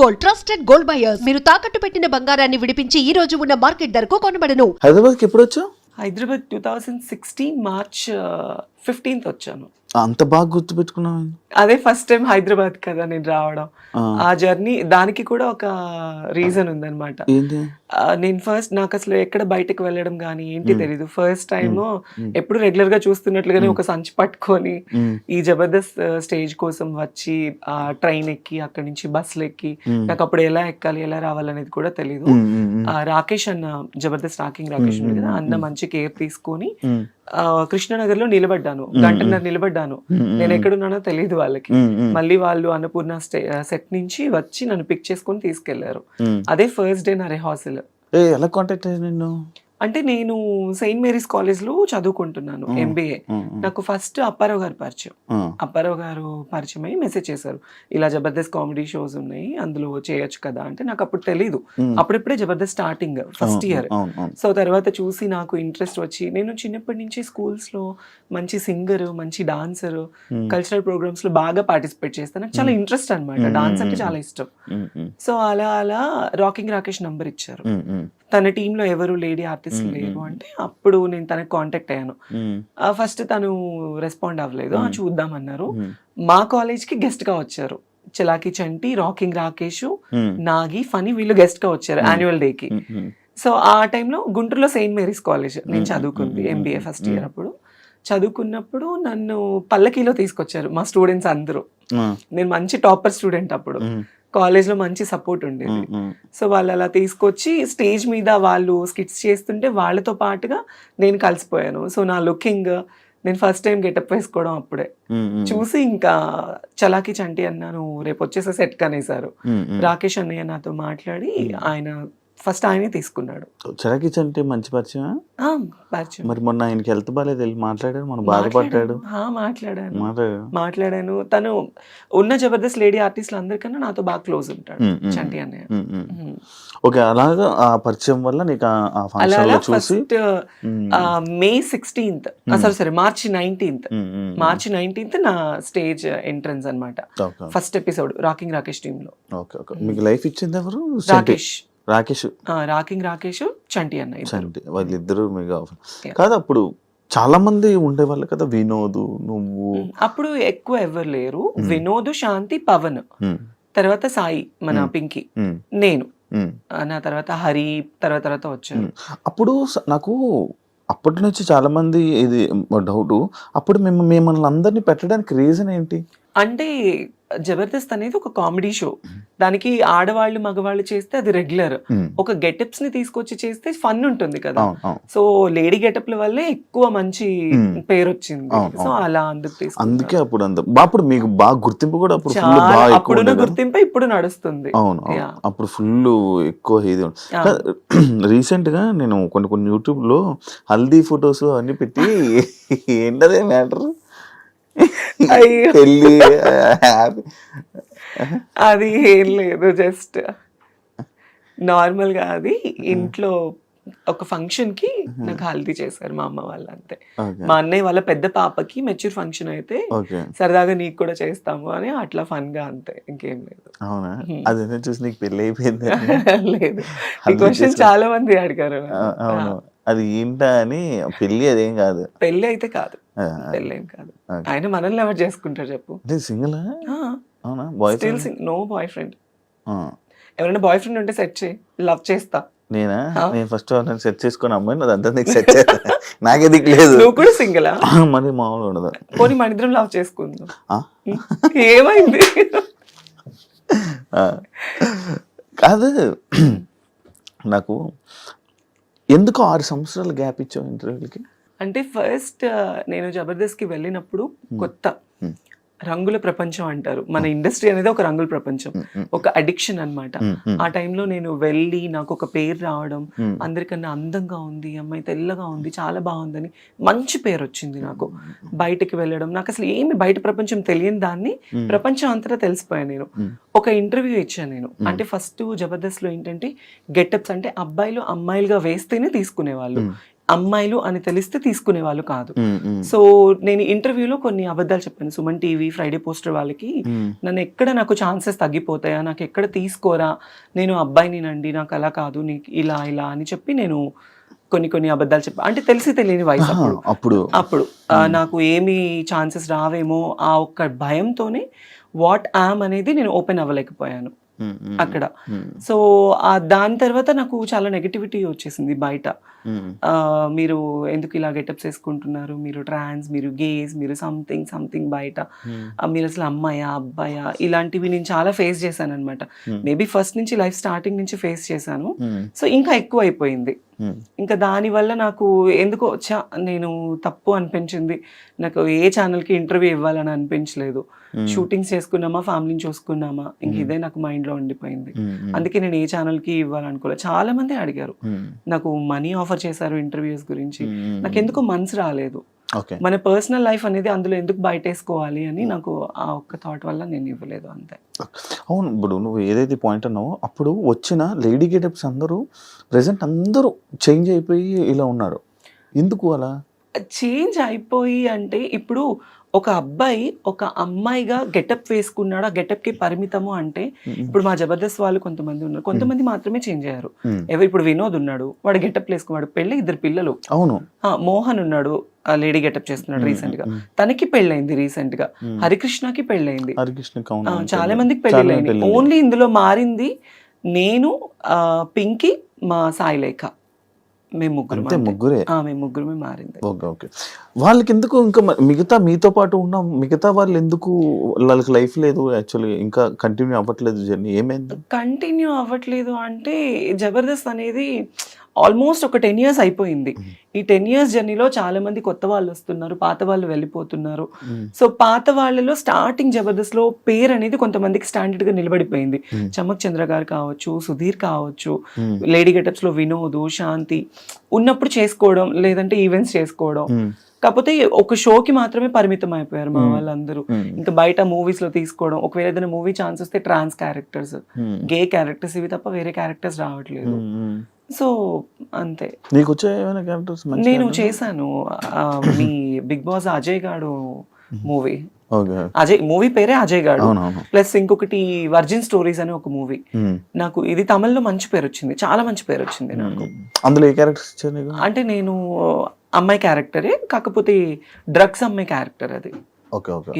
Gold, trusted gold buyers. మీరు తాకట్టు పెట్టిన బంగారాన్ని విడిపించి ఈ రోజు ఉన్న మార్కెట్ ధరకు కొనబడను. హైదరాబాద్కి ఎప్పుడు వచ్చావు? హైదరాబాద్ 2016 మార్చ్ 15th వచ్చాను. అంత బాగా గుర్తు పెట్టుకున్నావు? అదే ఫస్ట్ టైం హైదరాబాద్ కదా నేను రావడం. ఆ జర్నీ దానికి కూడా ఒక రీజన్ ఉందన్నమాట. ఏంటి? నేను ఫస్ట్ నాకు అసలు ఎక్కడ బయటకు వెళ్ళడం కానీ ఏంటి తెలీదు. ఫస్ట్ టైం ఎప్పుడు రెగ్యులర్ గా చూస్తున్నట్లుగానే ఒక సంచి పట్టుకొని ఈ జబర్దస్త్ స్టేజ్ కోసం వచ్చి ఆ ట్రైన్ ఎక్కి అక్కడి నుంచి బస్సులు ఎక్కి నాకు అప్పుడు ఎలా ఎక్కాలి ఎలా రావాలనేది కూడా తెలీదు. రాకేష్ అన్న జబర్దస్త్ రాకేష్ ఉంది కదా, అన్న మంచి కేర్ తీసుకొని కృష్ణనగర్ లో నిలబడ్డాను, గంటన్నర నిలబడ్డాను. నేను ఎక్కడున్నానో తెలియదు వాళ్ళకి. మళ్ళీ వాళ్ళు అన్నపూర్ణ సెట్ నుంచి వచ్చి నన్ను పిక్ చేసుకొని తీసుకెళ్లారు. అదే ఫస్ట్ డే నా రిహార్సల్. ఎలా కాంటాక్ట్ అయ్యా నిన్ను? అంటే నేను సెయింట్ మేరీస్ కాలేజ్ లో చదువుకుంటున్నాను MBA. నాకు ఫస్ట్ అప్పారావు గారు పరిచయం. అప్పారావు గారు పరిచయం అయ్యి మెసేజ్ చేశారు, ఇలా జబర్దస్త్ కామెడీ షోస్ ఉన్నాయి అందులో చేయొచ్చు కదా అంటే. నాకు అప్పుడు తెలీదు, అప్పుడెప్పుడే Jabardasth starting first year. So తర్వాత చూసి నాకు ఇంట్రెస్ట్ వచ్చి నేను చిన్నప్పటి నుంచి స్కూల్స్ లో మంచి సింగర్, మంచి డాన్సర్, కల్చరల్ ప్రోగ్రామ్స్ లో బాగా పార్టిసిపేట్ చేస్తాను. నాకు చాలా ఇంట్రెస్ట్ అనమాట, డాన్స్ అంటే చాలా ఇష్టం. సో అలా రాకింగ్ రాకేష్ నంబర్ ఇచ్చారు. తన టీంలో ఎవరు లేడీ ఆర్టిస్ట్ లేరు అంటే అప్పుడు నేను తనకి కాంటాక్ట్ అయ్యాను. ఫస్ట్ తను రెస్పాండ్ అవ్వలేదు, చూద్దామన్నారు. మా కాలేజ్ కి గెస్ట్ గా వచ్చారు చలాకి చంటి, రాకింగ్ రాకేష్, నాగి, ఫనీ, వీళ్ళు గెస్ట్ గా వచ్చారు యాన్యువల్ డే కి. సో ఆ టైంలో గుంటూరులో సెయింట్ మేరీస్ కాలేజ్ నేను చదువుకుంది, MBA ఫస్ట్ ఇయర్. అప్పుడు చదువుకున్నప్పుడు నన్ను పల్లకీలో తీసుకొచ్చారు మా స్టూడెంట్స్ అందరూ. నేను మంచి టాపర్ స్టూడెంట్ అప్పుడు, కాలేజ్ లో మంచి సపోర్ట్ ఉండేది. సో వాళ్ళు అలా తీసుకొచ్చి స్టేజ్ మీద వాళ్ళు స్కిట్స్ చేస్తుంటే వాళ్ళతో పాటుగా నేను కలిసిపోయాను. సో నా లుకింగ్, నేను ఫస్ట్ టైం గెటప్ వేసుకోవడం అప్పుడే చూసి ఇంకా చలాకి చంటి అన్నాను రేపు వచ్చేసే సెట్ కనేసారు. రాకేష్ అన్నయ్య నాతో మాట్లాడి ఆయన ఫస్ట్ ఆయనే తీసుకున్నాడు. చలాకి చంటి మంచి పరిచయం. మరి మొన్న ఆయనకి హెల్త్ బాగాలేదు, వెళ్ళి మాట్లాడారు, మనం బాధపడ్డాడు. మాట్లాడాను. తను ఉన్న జబర్దస్త్ లేడీ ఆర్టిస్టులు అందరికన్నా నాతో బాగా క్లోజ్ ఉంటాడు చంటి అన్నయ్య. ఓకే, అలాగా ఆ పరిచయం వల్ల నీకు ఆ ఫంక్షన్ లో చూసి May 16th మార్చి 19th నా స్టేజ్ ఎంట్రన్స్ అన్నమాట. First episode rocking Rakesh team లో. ఓకే ఓకే, మీకు లైఫ్ ఇచ్చింది ఎవరు? రాకింగ్ రాకేష్, చంటి అన్నయ్య. చంటి వాళ్ళిద్దరు మీకు కాదు అప్పుడు చాలా మంది ఉండేవాళ్ళు కదా, వినోద్, నువ్వు. అప్పుడు ఎక్కువ ఎవరు లేరు, వినోద్, శాంతి, పవన్, తర్వాత సాయి మన పింకీ, నేను, నా తర్వాత హరి తర్వాత వచ్చారు. అప్పుడు నాకు అప్పటి నుంచి చాలా మంది ఇది డౌట్, అప్పుడు మిమ్మల్ని అందరినీ పెట్టడానికి రీజన్ ఏంటి? అంటే జబర్దస్త్ అనేది ఒక కామెడీ షో, దానికి ఆడవాళ్ళు మగవాళ్ళు చేస్తే అది రెగ్యులర్, ఒక గెటప్స్ ని తీసుకొచ్చి చేస్తే ఫన్ ఉంటుంది కదా. సో లేడీ గెటప్ల వల్లే ఎక్కువ మంచి పేరు వచ్చింది. సో అలా అందుకే అప్పుడు మీకు బాగా గుర్తింపు కూడా అప్పుడున్న గుర్తింపు ఇప్పుడు నడుస్తుంది. అవును, అప్పుడు ఫుల్ ఎక్కువ ఇది. రీసెంట్ గా నేను కొన్ని యూట్యూబ్ లో హల్దీ ఫొటోస్ అన్ని పెట్టి ఏంటదే మ్యాటర్, అది ఏం లేదు, జస్ట్ నార్మల్ గా అది ఇంట్లో ఒక ఫంక్షన్ కి నాకు హల్దీ చేశారు మా అమ్మ వాళ్ళు, అంతే. మా అన్నయ్య వాళ్ళ పెద్ద పాపకి మెచ్యూర్ ఫంక్షన్ అయితే సరదాగా నీకు కూడా చేస్తాము అని అట్లా ఫన్ గా, అంతే, ఇంకేం లేదు. అవునా? అదే చూసి నీకు పెళ్లి అయిపోయింది? లేదు, ఈ క్వశ్చన్ చాలా మంది అడిగారు. అది ఏంటా అని. పెళ్లి అదేం కాదు, పెళ్లి అయితే కాదు, పెళ్లి ఏం కాదు. ఆయన మనల్ని ఎవరు చేసుకుంటారు చెప్పు? సింగిల్? No boyfriend. ఎవరైనా బాయ్ ఫ్రెండ్ ఉంటే సెట్ చేయి, లవ్ చేస్తా. నేను ఫస్ట్ సెట్ చేసుకుని అమ్మాయి అదంతా నీకు సెట్ చేస్తా, నాకే దిక్కు లేదు. నువ్వు కూడా సింగిల్? మరి మామూలు ఉండదు. పోనీ మన ఇద్దరం లవ్ చేసుకుందాం. ఏమైంది? కాదు, నాకు ఎందుకు 6 సంవత్సరాలు గ్యాప్ ఇచ్చావు ఇంటర్వ్యూలకి? అంటే ఫస్ట్ నేను జబర్దస్త్కి వెళ్ళినప్పుడు కొత్త రంగుల ప్రపంచం అంటారు, మన ఇండస్ట్రీ అనేది ఒక రంగుల ప్రపంచం, ఒక అడిక్షన్ అన్నమాట. ఆ టైంలో నేను వెళ్ళి నాకు ఒక పేరు రావడం, అందరికన్నా అందంగా ఉంది అమ్మాయి, తెల్లగా ఉంది, చాలా బాగుందని మంచి పేరు వచ్చింది నాకు. బయటకి వెళ్ళడం, నాకు అసలు ఏమి బయట ప్రపంచం తెలియని దాన్ని ప్రపంచం అంతటా తెలిసిపోయాను నేను. ఒక ఇంటర్వ్యూ ఇచ్చాను నేను. అంటే ఫస్ట్ జబర్దస్త్ లో ఏంటంటే గెటప్స్ అంటే అబ్బాయిలు అమ్మాయిలుగా వేస్తేనే తీసుకునేవాళ్ళు, అమ్మాయిలు అని తెలిస్తే తీసుకునే వాళ్ళు కాదు. సో నేను ఇంటర్వ్యూలో కొన్ని అబద్ధాలు చెప్పాను. సుమన్ టీవీ, ఫ్రైడే పోస్టర్ వాళ్ళకి నన్ను ఎక్కడ నాకు ఛాన్సెస్ తగ్గిపోతాయా, నాకు ఎక్కడ తీసుకోరా, నేను అబ్బాయినినండి, నాకు అలా కాదు, నీకు ఇలా ఇలా అని చెప్పి నేను కొన్ని అబద్ధాలు చెప్పా. అంటే తెలిసి తెలియని వయసు అప్పుడు నాకు ఏమి ఛాన్సెస్ రావేమో ఆ ఒక్క భయంతోనే వాట్ యామ్ అనేది నేను ఓపెన్ అవ్వలేకపోయాను అక్కడ. సో దాని తర్వాత నాకు చాలా నెగటివిటీ వచ్చేసింది బయట. మీరు ఎందుకు ఇలా గెటప్స్ వేసుకుంటున్నారు, మీరు ట్రాన్స్, మీరు గేస్, మీరు సంథింగ్ బయట, మీరు అసలు అమ్మాయా అబ్బాయా, ఇలాంటివి నేను చాలా ఫేస్ చేశాను అనమాట. మేబీ ఫస్ట్ నుంచి లైఫ్ స్టార్టింగ్ నుంచి ఫేస్ చేశాను. సో ఇంకా ఎక్కువ అయిపోయింది. ఇంకా దానివల్ల నాకు ఎందుకో నేను తప్పు అనిపించింది. నాకు ఏ ఛానల్కి ఇంటర్వ్యూ ఇవ్వాలని అనిపించలేదు. షూటింగ్స్ చేసుకున్నామా, ఫ్యామిలీని చూసుకున్నామా, ఇంక ఇదే నాకు మైండ్లో ఉండిపోయింది. అందుకే నేను ఏ ఛానల్కి ఇవ్వాలనుకోలేదు. చాలా మంది అడిగారు, నాకు మనీ ఆఫర్ చేశారు ఇంటర్వ్యూస్ గురించి. నాకు ఎందుకో మనసు రాలేదు. మన పర్సనల్ లైఫ్ అనేది అందులో ఎందుకు బయటేసుకోవాలి అని నాకు ఆ ఒక్క థాట్ వల్ల నేను ఇవ్వలేదు అంతే. అవును, ఇప్పుడు నువ్వు ఏదైతే పాయింట్ అన్నావో అప్పుడు వచ్చిన లేడీ గెటప్స్ అందరూ ప్రెసెంట్ అందరూ చేంజ్ అయిపోయి ఇలా ఉన్నారు. ఎందుకు అలా చేంజ్ అయిపోయి అంటే, ఇప్పుడు ఒక అబ్బాయి ఒక అమ్మాయిగా గెటప్ వేసుకున్నాడు, ఆ గెటప్ కి పరిమితము అంటే, ఇప్పుడు మా జబర్దస్త్ వాళ్ళు కొంతమంది ఉన్నారు, కొంతమంది మాత్రమే చేంజ్ అయ్యారు. ఇప్పుడు వినోద్ ఉన్నాడు, వాడు గెటప్ వేసుకున్నాడు, పెళ్ళి 2 పిల్లలు. అవును. మోహన్ ఉన్నాడు, లేడీ గెటప్ చేస్తున్నాడు రీసెంట్ గా, తనకి పెళ్ళైంది రీసెంట్ గా. హరికృష్ణకి పెళ్ళైంది, చాలా మందికి పెళ్ళైంది. ఓన్లీ ఇందులో మారింది నేను, పింకీ, మా సాయిలేఖ, మేము ముగ్గురమే మారింది. ఓకే. వాళ్ళకి ఎందుకు ఇంకా మిగతా మీతో పాటు ఉన్న మిగతా వాళ్ళు ఎందుకు వాళ్ళకి లైఫ్ లేదు యాక్చువల్లీ, ఇంకా కంటిన్యూ అవ్వట్లేదు జర్నీ? ఏమైంది కంటిన్యూ అవ్వట్లేదు అంటే, జబర్దస్త్ అనేది ఆల్మోస్ట్ ఒక 10 years అయిపోయింది. ఈ 10 years జర్నీలో చాలా మంది కొత్త వాళ్ళు వస్తున్నారు, పాత వాళ్ళు వెళ్ళిపోతున్నారు. సో పాత వాళ్ళలో స్టార్టింగ్ జబర్దస్త్ లో పేరు అనేది కొంతమందికి స్టాండర్డ్ గా నిలబడిపోయింది. చమక్ చంద్ర గారు కావచ్చు, సుధీర్ కావచ్చు, లేడీ గెటప్స్ లో వినోద్, శాంతి ఉన్నప్పుడు చేసుకోవడం, లేదంటే ఈవెంట్స్ చేసుకోవడం. కాకపోతే ఒక షోకి మాత్రమే పరిమితం అయిపోయారు మా వాళ్ళందరూ. ఇంకా బయట మూవీస్ లో తీసుకోవడం, ఒకవేళ ఏదైనా మూవీ ఛాన్స్ వస్తే ట్రాన్స్ క్యారెక్టర్స్, గే క్యారెక్టర్స్, ఇవి తప్ప వేరే క్యారెక్టర్స్ రావట్లేదు. సో అంతే. నేను చేశాను మీ బిగ్ బాస్ అజయ్ గాడు మూవీ, మూవీ పేరే అజయ్ గాడు, ప్లస్ ఇంకొకటి వర్జిన్ స్టోరీస్ అనే ఒక మూవీ. నాకు ఇది తమిళ్లో మంచి పేరు వచ్చింది, చాలా మంచి పేరు వచ్చింది నాకు. అందులో ఏ క్యారెక్టర్స్ ఇచ్చారు? అంటే నేను అమ్మాయి క్యారెక్టరే, కాకపోతే డ్రగ్స్ అమ్మాయి క్యారెక్టర్ అది.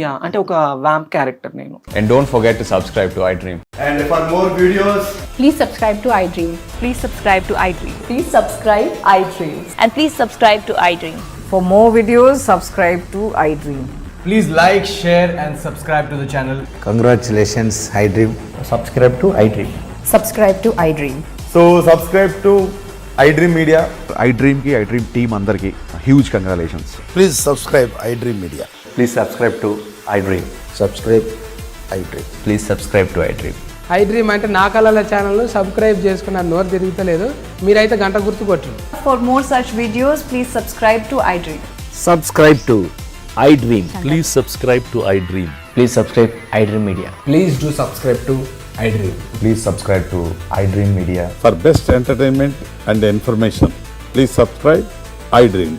యా, అంటే ఒక వ్యాంప్ క్యారెక్టర్ నేను. And don't forget to subscribe to iDream. And for more videos, please subscribe to iDream. Please subscribe to iDream. Please subscribe iDream. And please subscribe to iDream. For more videos, subscribe to iDream. please like, share and subscribe to the channel. Congratulations, iDream. Subscribe to iDream. Subscribe to iDream. So subscribe to iDream Media. iDream ki iDream team andarki huge congratulations. Please subscribe iDream Media. Please subscribe to iDream. Subscribe iDream. Please subscribe to iDream. iDream అంటే నా కళల channel subscribe చేసుకున్న నోరు తిరుగుతలేదు, మీరైతే గంట గుర్తు కొట్టండి. For more such videos, please subscribe to iDream. Subscribe to iDream. Please subscribe to iDream. Please subscribe iDream Media. Please do subscribe to iDream. Please subscribe to iDream Media. For best entertainment and information, please subscribe iDream.